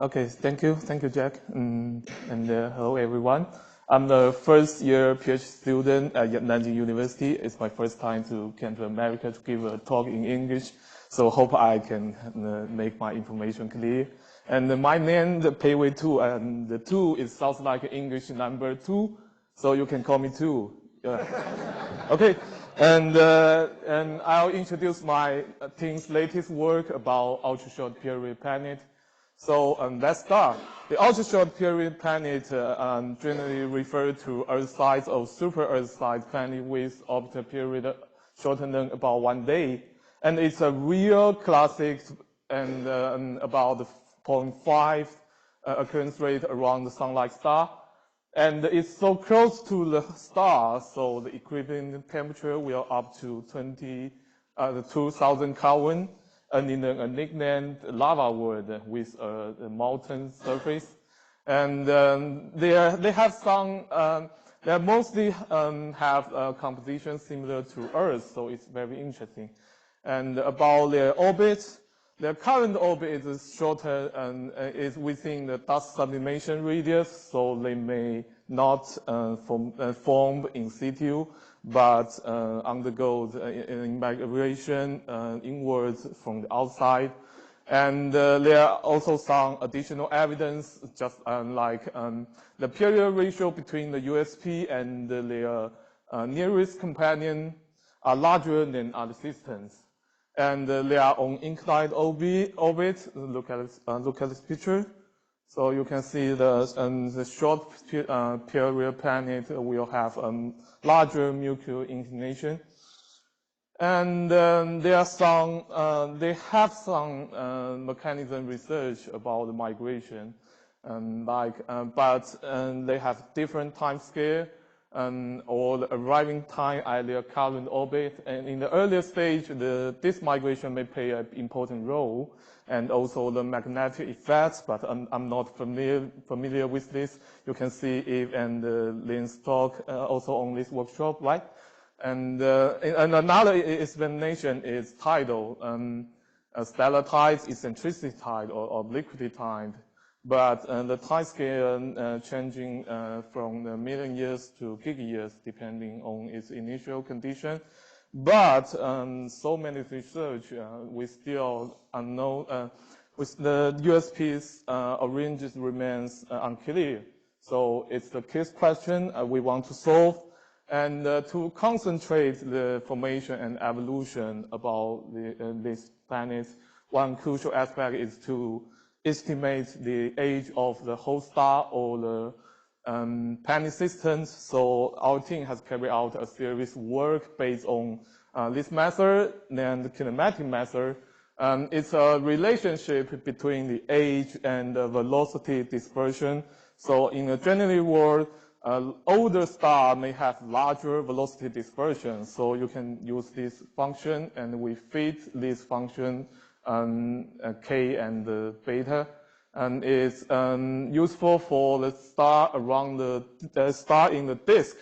Okay, thank you, Jack, and hello everyone. I'm the first year PhD student at Nanjing University. It's my first time to come to America to give a talk in English, so hope I can make my information clear. And my name, the Pei-Wei 2, and the 2 it sounds like English number 2, so you can call me 2. Okay, and I'll introduce my team's latest work about ultra-short period planet. So let's start. The ultra-short period planet generally refer to Earth-sized or super-Earth-sized planet with orbital period shorter than about 1 day. And it's a real classic and about 0.5 occurrence rate around the Sun-like star. And it's so close to the star, so the equivalent temperature will up to 2,000 Kelvin. And in a nicknamed lava world with a molten surface. And they have some, they mostly have a composition similar to Earth, so it's very interesting. And about their orbit, their current orbit is shorter and is within the dust sublimation radius, so they may not form in situ, but undergo migration inwards from the outside. And there are also some additional evidence, just like the period ratio between the USP and their nearest companion are larger than other systems. And they are on inclined orbit. Look at this picture. So you can see the short period planet will have larger nuclear inclination. And there are some, they have some mechanism research about the migration, but they have different time scale or the arriving time at their current orbit. And in the earlier stage, this migration may play an important role, and also the magnetic effects, but I'm not familiar with this. You can see Eve and Lynn's talk also on this workshop, right? And another explanation is tidal. Stellar tides, eccentricity tide, or obliquity tide. But the time scale changing from the million years to gig years, depending on its initial condition. But so many research, we still unknown, with the USP's ranges remains unclear. So it's the case question we want to solve. And to concentrate the formation and evolution about these planets, one crucial aspect is to estimate the age of the whole star or the planet systems. So our team has carried out a series of work based on this method and the kinematic method. It's a relationship between the age and the velocity dispersion. So in a general world, older star may have larger velocity dispersion. So you can use this function, and we fit this function K and beta, and it's useful for the star around the star in the disk,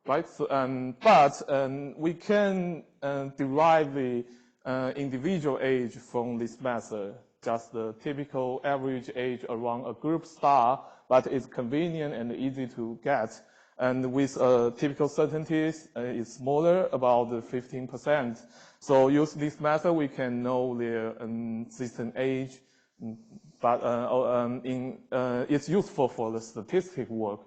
right? So, but we can derive the individual age from this method, just the typical average age around a group star, but it's convenient and easy to get. And with typical certainties, it's smaller, about 15%. So use this method, we can know their system age, but it's useful for the statistic work.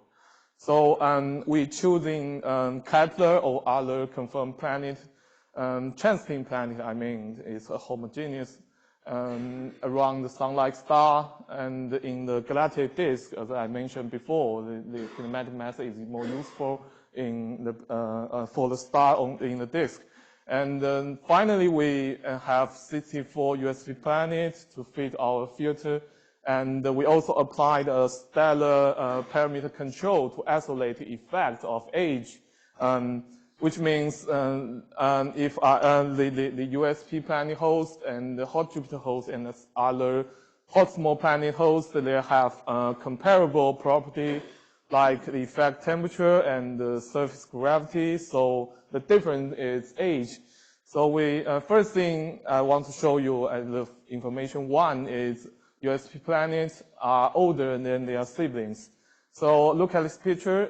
So we're choosing Kepler or other confirmed planet, transiting planet, I mean, is a homogeneous around the Sun-like star, and in the galactic disk, as I mentioned before, the kinematic method is more useful in the for the star in the disk. And then finally, we have 64 USP planets to fit our filter, and we also applied a stellar parameter control to isolate the effect of age. Which means if the USP planet host and the hot Jupiter host and the other hot small planet host, they have comparable property like the effect temperature and the surface gravity. So the difference is age. So we first thing I want to show you as the information one is USP planets are older than their siblings. So look at this picture,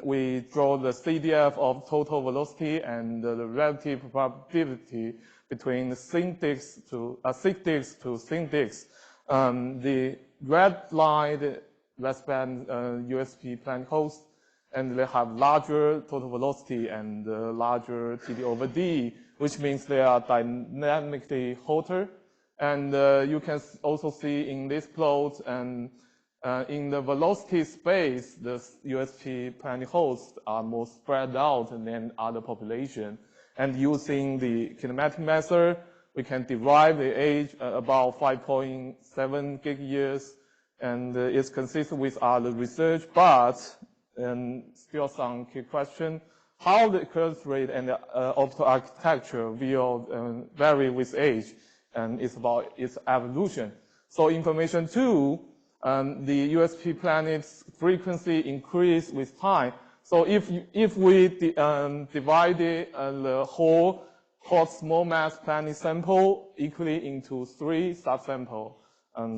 we draw the CDF of total velocity and the relative probability between the sync disk to sync disk. The red line represents USP planet host, and they have larger total velocity and larger TD over D, which means they are dynamically hotter. And you can also see in this plot, and in the velocity space, the USP planet hosts are more spread out than other population. And using the kinematic method, we can derive the age about 5.7 gig years, and it's consistent with other research, but still some key question: how the occurrence rate and the optical architecture will vary with age, and it's about its evolution. So information 2, the USP planet's frequency increase with time. So if we divide the whole hot small mass planet sample equally into 3 subsamples,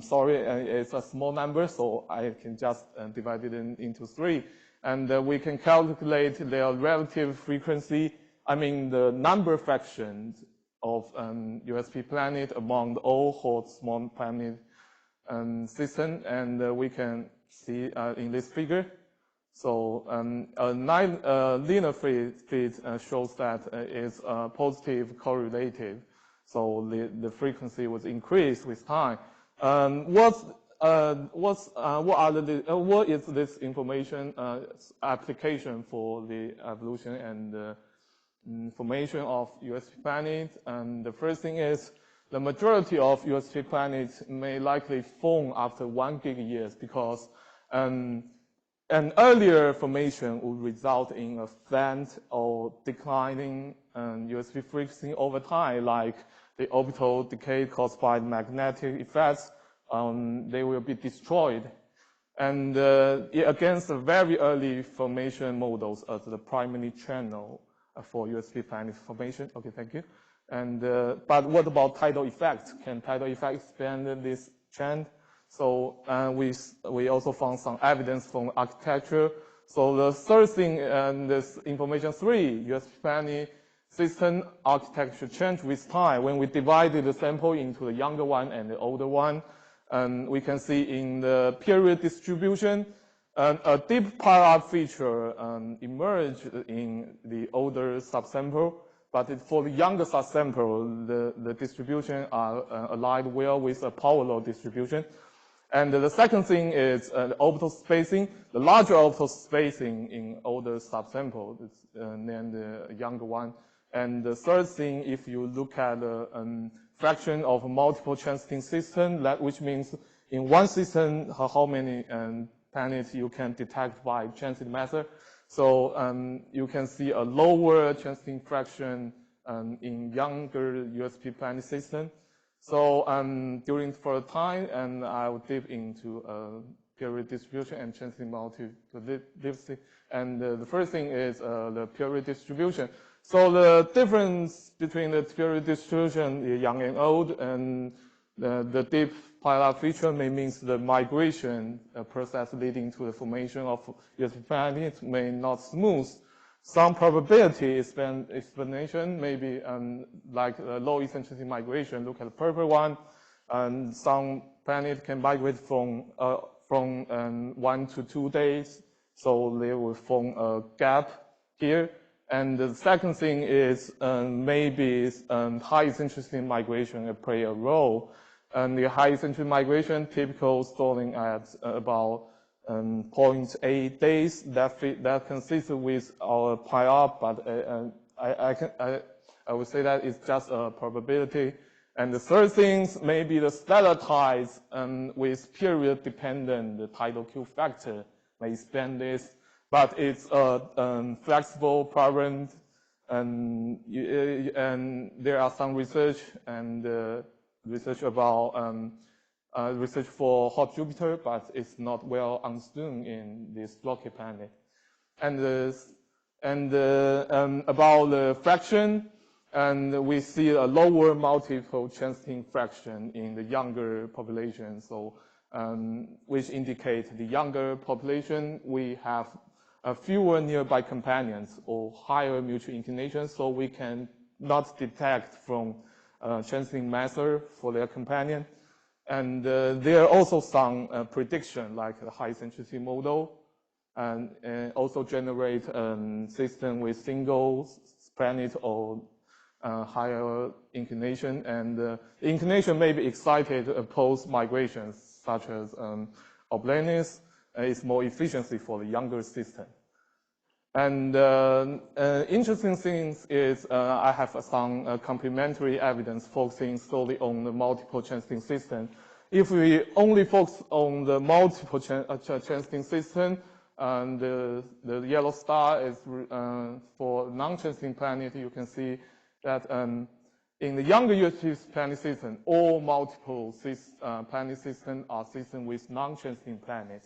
sorry, it's a small number, so I can just divide it into 3. And we can calculate their relative frequency, I mean the number fractions of USP planet among the all hot small planet system, and we can see in this figure. So a linear fit shows that it's positive correlative. So the frequency was increased with time. What is this information application for the evolution and formation of USP planets? And the first thing is the majority of USP planets may likely form after 1 gig years, because an earlier formation would result in a flat or declining USP frequency over time, like the orbital decay caused by magnetic effects. They will be destroyed. And against the very early formation models as the primary channel for USP planet formation. Okay, thank you. And but what about tidal effects? Can tidal effects expand this trend? So we also found some evidence from architecture. So the third thing, this information 3, USP planet system architecture changed with time. When we divided the sample into the younger one and the older one, we can see in the period distribution, a deep pile-up feature emerged in the older subsample. But for the younger subsample, the distribution are aligned well with a power law distribution. And the second thing is the orbital spacing. The larger orbital spacing in older subsample than the younger one. And the third thing, if you look at the fraction of multiple transiting system, which means in one system, how many planets you can detect by transit method. So you can see a lower transiting fraction in younger USP planet system. So during further time, and I will dip into period distribution and transiting multiplicity. And the first thing is the period distribution. So the difference between the period distribution, the young and old, and the deep pile-up feature may mean the migration process leading to the formation of USP planets may not smooth. Some probability explanation, maybe like low eccentricity migration. Look at the purple one, and some planet can migrate from 1 to 2 days, so they will form a gap here. And the second thing is maybe high eccentricity migration play a role. And the high eccentricity migration typical stalling at about 0.8 days. That consists with our pile-up, but I would say that it's just a probability. And the third thing may be the stellar tides with period-dependent the tidal Q factor may expand this. But it's a flexible problem, and there are some research and research about research for hot Jupiter, but it's not well understood in this rocky planet. And about the fraction, And we see a lower multiple transiting fraction in the younger population. So, which indicate the younger population, we have fewer nearby companions or higher mutual inclination, so we can not detect from transiting matter for their companion. And there are also some prediction, like the high centricity model, and also generate system with single planet or higher inclination. And the inclination may be excited post migrations, such as oblateness is more efficiency for the younger system. And interesting thing is I have some complementary evidence focusing solely on the multiple transiting system. If we only focus on the multiple transiting system, and the yellow star is for non-transiting planet, you can see that in the younger USP planet system, all multiple planet systems are systems with non-transiting planet.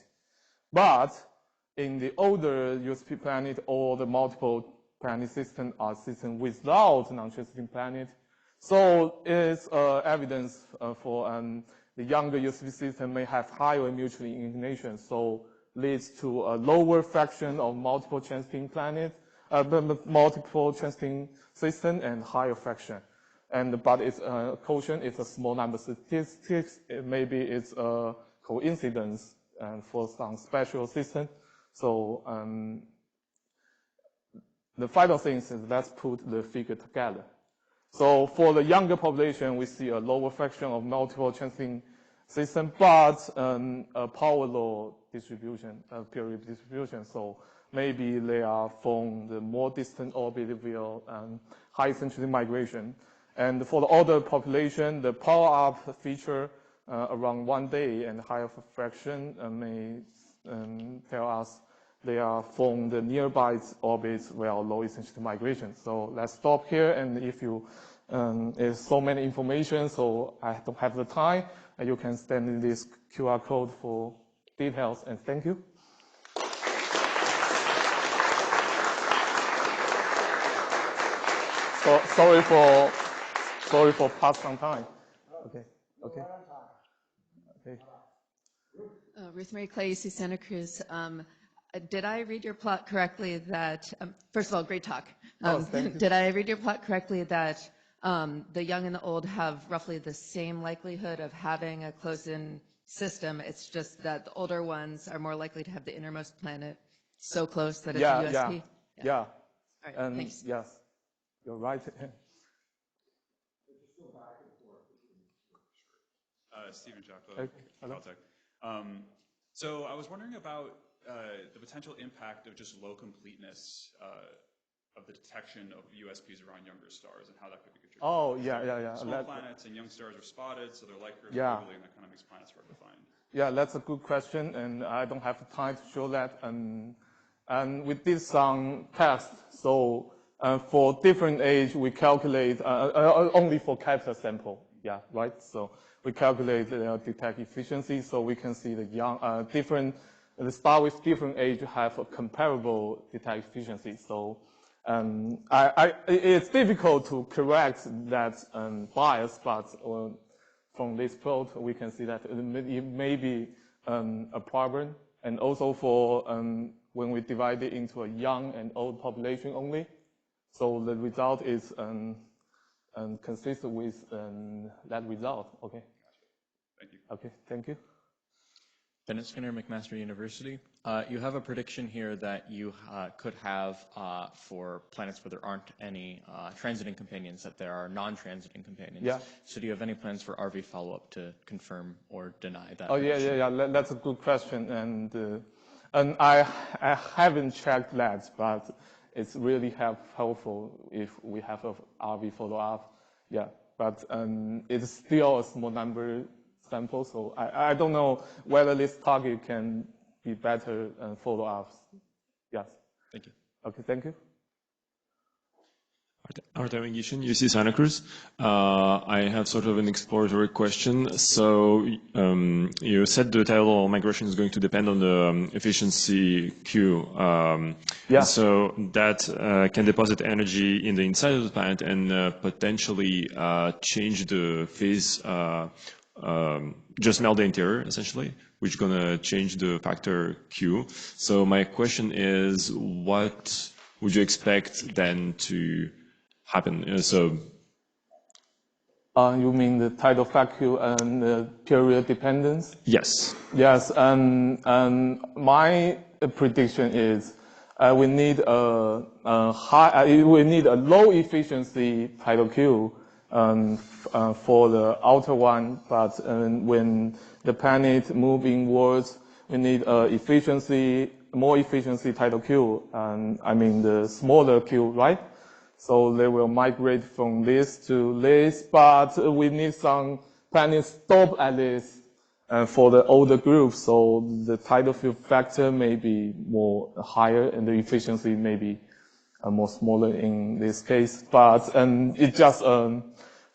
But in the older USP planet, all the multiple planet systems are systems without non-transiting planet. So it's evidence for the younger USP system may have higher mutual inclination, so leads to a lower fraction of multiple transiting planet, multiple transiting system, and higher fraction. But its quotient is a small number statistics. Maybe it's a coincidence for some special system. So the final thing is let's put the figure together. So for the younger population, we see a lower fraction of multiple transiting system, but a power law distribution, period distribution. So maybe they are from the more distant orbit via high centricity migration. And for the older population, the power up feature around 1 day and higher fraction may tell us they are from the nearby orbits where low eccentricity migration. So let's stop here. And if you, there's so many information, so I don't have the time, and you can send in this QR code for details. And thank you. So sorry for past some time. Okay. Okay. Okay. Ruth Marie Clay, UC Santa Cruz. Did I read your plot correctly that, first of all, great talk. Did I read your plot correctly that the young and the old have roughly the same likelihood of having a closed-in system? It's just that the older ones are more likely to have the innermost planet so close that it's a USP? Yeah. All right, thanks. Yes, you're right. Stephen Jocko, Caltech. So I was wondering about the potential impact of just low completeness of the detection of USPs around younger stars and how that could be contributed. Oh, yeah. Small planets and young stars are spotted, so they're light curves globally, and that kind of makes planets hard to find. Yeah, that's a good question, and I don't have time to show that. And we did some tests. So for different age, we calculate only for Kepler sample. Yeah, right. So we calculate the detect efficiency, so we can see the young the star with different age have a comparable detect efficiency. So it's difficult to correct that bias, but from this plot we can see that it may be a problem. And also for when we divide it into a young and old population only, so the result is consistent with that result. Okay. Thank you. Okay, thank you. Bennett Skinner, McMaster University. You have a prediction here that you could have for planets where there aren't any transiting companions, that there are non-transiting companions. Yeah. So do you have any plans for RV follow-up to confirm or deny that? Oh, prediction? yeah. That's a good question, and I haven't checked that, but it's really helpful if we have a RV follow-up. Yeah, but it's still a small number sample, so I don't know whether this target can be better follow-ups. Yes. Thank you. Okay, thank you. Artem Igishin, UC Santa Cruz. I have sort of an exploratory question. So you said the tidal migration is going to depend on the efficiency Q. Yeah. So that can deposit energy in the inside of the planet and potentially change the phase, just melt the interior, essentially, which is going to change the factor Q. So my question is, what would you expect then to happen? You mean the tidal factor and the period dependence? Yes. Yes, and my prediction is we need a low efficiency tidal Q for the outer one, but when the planet move inwards, we need more efficiency tidal Q, I mean the smaller Q, right? So they will migrate from this to this, but we need some planets stop at this for the older group, so the tidal field factor may be more higher and the efficiency may be more smaller in this case. But it's just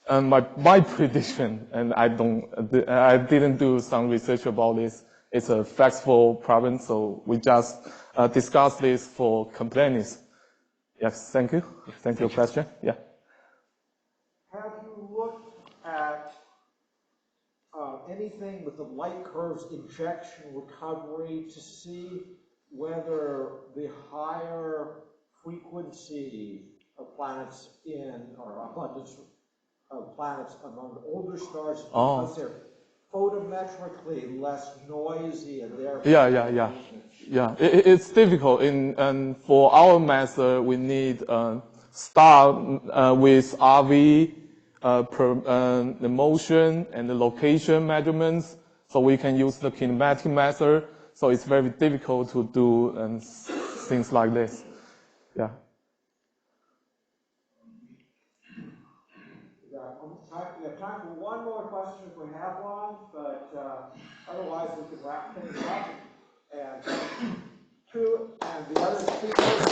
my prediction, and I didn't do some research about this. It's a factual problem, so we just discuss this for completeness. Yes, thank you. Thank you for your question. Yeah. Have you looked at anything with the light curves injection recovery to see whether the higher frequency of planets or abundance of planets among older stars, because they're photometrically less noisy and therefore... Yeah, it's difficult. And for our method, we need star with RV, the motion and the location measurements, so we can use the kinematic method. So it's very difficult to do things like this. Yeah. We have time for one more question if we have one, but otherwise we could wrap things up. And the other speakers